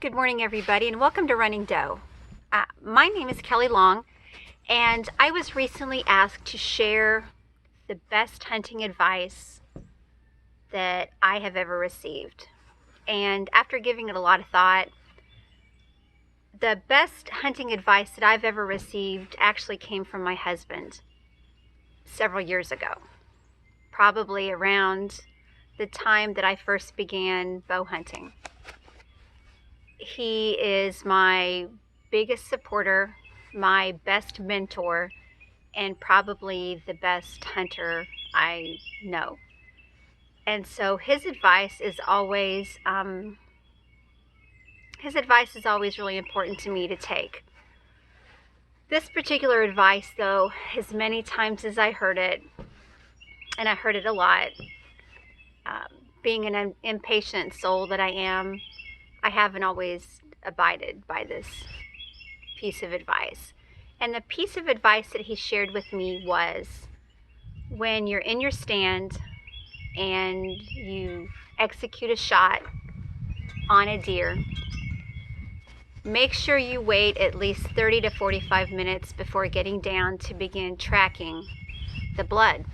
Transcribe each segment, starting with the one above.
Good morning, everybody, and welcome to Running Doe. My name is Kelly Long, and I was recently asked to share the best hunting advice that I have ever received. And after giving it a lot of thought, the best hunting advice that I've ever received actually came from my husband several years ago, probably around the time that I first began bow hunting. He is my biggest supporter, my best mentor, and probably the best hunter I know. And so his advice is always really important to me to take. This particular advice, though, as many times as I heard it, and I heard it a lot, being an impatient soul that I am, I haven't always abided by this piece of advice. And the piece of advice that he shared with me was, when you're in your stand and you execute a shot on a deer, make sure you wait at least 30 to 45 minutes before getting down to begin tracking the blood.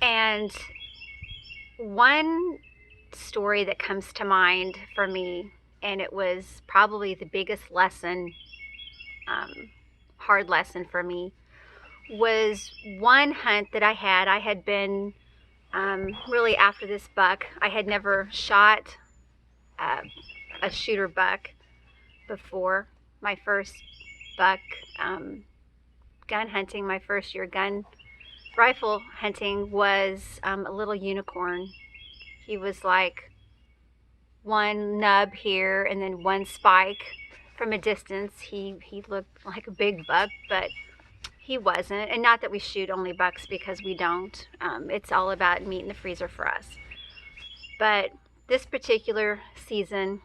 And one story that comes to mind for me, and it was probably the biggest lesson, hard lesson for me, was one hunt that I had. I had been really after this buck. I had never shot a shooter buck before. My first buck gun hunting, my first year gun rifle hunting, was a little unicorn. He was like one nub here and then one spike from a distance. He looked like a big buck, but he wasn't. And not that we shoot only bucks, because we don't. It's all about meat in the freezer for us. But this particular season,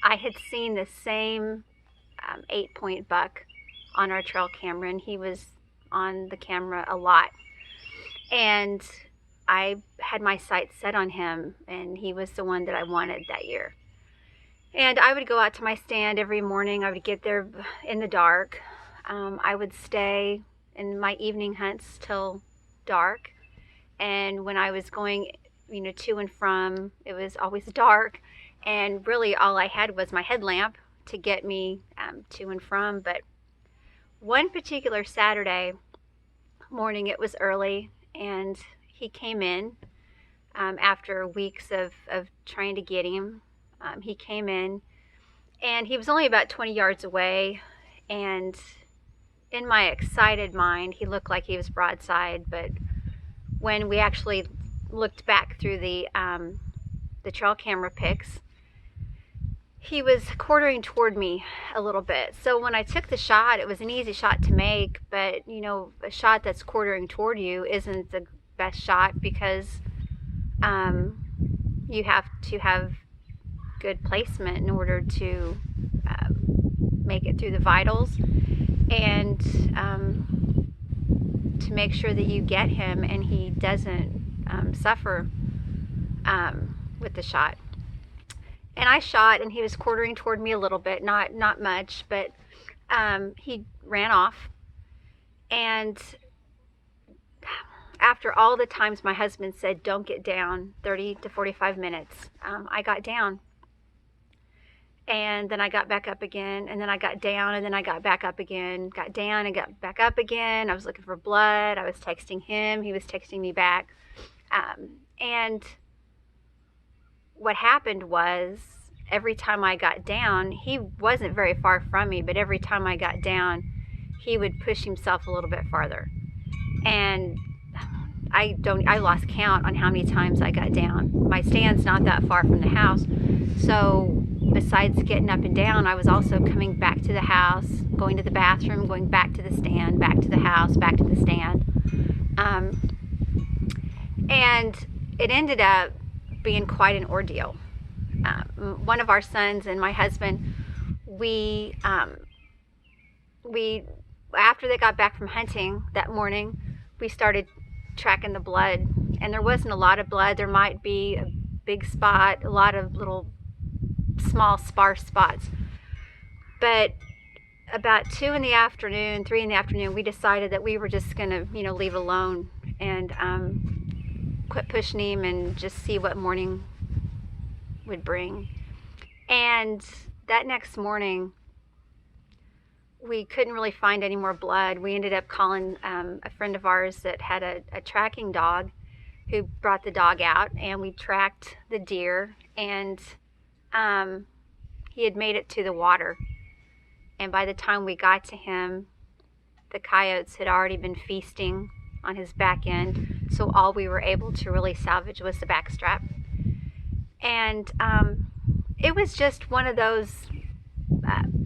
I had seen the same 8-point buck on our trail camera, and he was on the camera a lot. And I had my sights set on him, and he was the one that I wanted that year. And I would go out to my stand every morning. I would get there in the dark. I would stay in my evening hunts till dark. And when I was going, to and from, it was always dark. And really all I had was my headlamp to get me to and from. But one particular Saturday morning, it was early, and he came in after weeks of trying to get him. He came in, and he was only about 20 yards away, and in my excited mind, he looked like he was broadside. But when we actually looked back through the trail camera pics, he was quartering toward me a little bit. So when I took the shot, it was an easy shot to make, but a shot that's quartering toward you isn't the best shot, because you have to have good placement in order to make it through the vitals, and to make sure that you get him and he doesn't suffer with the shot. And I shot, and he was quartering toward me a little bit, not much, but he ran off. And after all the times my husband said, don't get down, 30 to 45 minutes, I got down. And then I got back up again, and then I got down, and then I got back up again, got down and got back up again. I was looking for blood. I was texting him. He was texting me back. And what happened was, every time I got down, he wasn't very far from me, but every time I got down, he would push himself a little bit farther. And I lost count on how many times I got down. My stand's not that far from the house, so besides getting up and down, I was also coming back to the house, going to the bathroom, going back to the stand, back to the house, back to the stand. And it ended up being quite an ordeal. One of our sons and my husband, we after they got back from hunting that morning, we started tracking the blood, and there wasn't a lot of blood. There might be a big spot, a lot of little small sparse spots. But about 2 in the afternoon, 3 in the afternoon, we decided that we were just gonna, leave alone and quit pushing him and just see what morning would bring. And that next morning, we couldn't really find any more blood. We ended up calling a friend of ours that had a tracking dog, who brought the dog out, and we tracked the deer, and he had made it to the water. And by the time we got to him, the coyotes had already been feasting on his back end, so all we were able to really salvage was the backstrap. And it was just one of those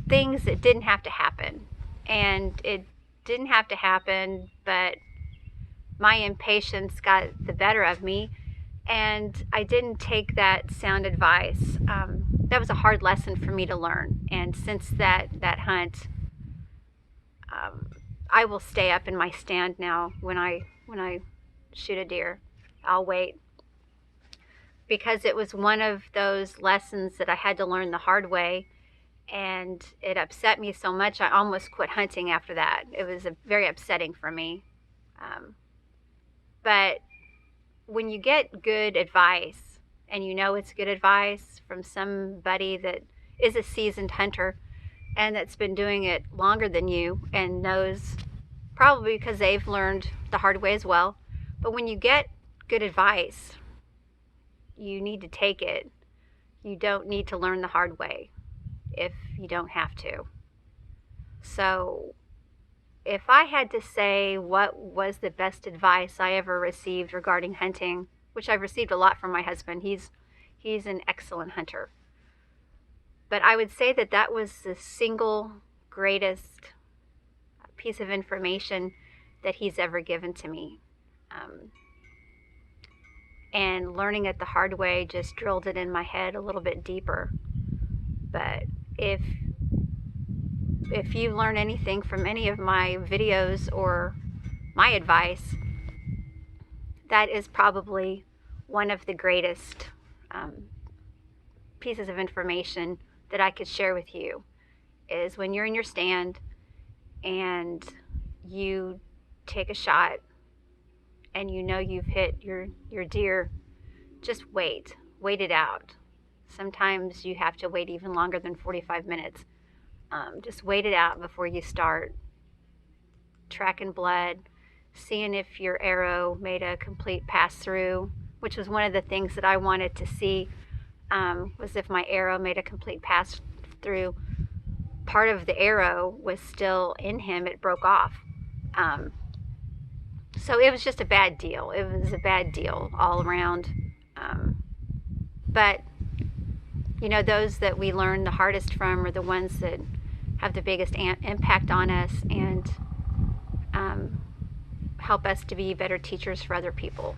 things that didn't have to happen. And it didn't have to happen, but my impatience got the better of me, and I didn't take that sound advice. That was a hard lesson for me to learn. And since that hunt, I will stay up in my stand now when I shoot a deer. I'll wait, because it was one of those lessons that I had to learn the hard way, and it upset me so much I almost quit hunting after that. It was very upsetting for me. But when you get good advice, and it's good advice from somebody that is a seasoned hunter and that's been doing it longer than you and knows, probably because they've learned the hard way as well. But when you get good advice, you need to take it. You don't need to learn the hard way if you don't have to. So if I had to say what was the best advice I ever received regarding hunting, which I've received a lot from my husband, he's an excellent hunter, but I would say that was the single greatest piece of information that he's ever given to me. And learning it the hard way just drilled it in my head a little bit deeper. But if you learn anything from any of my videos or my advice, that is probably one of the greatest pieces of information that I could share with you, is when you're in your stand and you take a shot and you've hit your deer, just wait it out. Sometimes you have to wait even longer than 45 minutes. Just wait it out before you start tracking blood, seeing if your arrow made a complete pass through, which was one of the things that I wanted to see, was if my arrow made a complete pass through. Part of the arrow was still in him, it broke off. So it was just a bad deal. It was a bad deal all around. But those that we learn the hardest from are the ones that have the biggest impact on us, and help us to be better teachers for other people.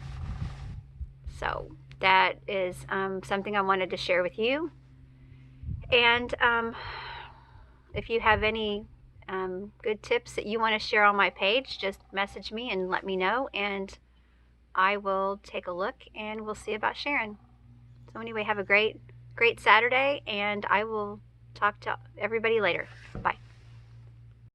So that is something I wanted to share with you. And if you have any good tips that you want to share on my page, just message me and let me know, and I will take a look and we'll see about sharing. So anyway, have a great Saturday, and I will talk to everybody later. Bye.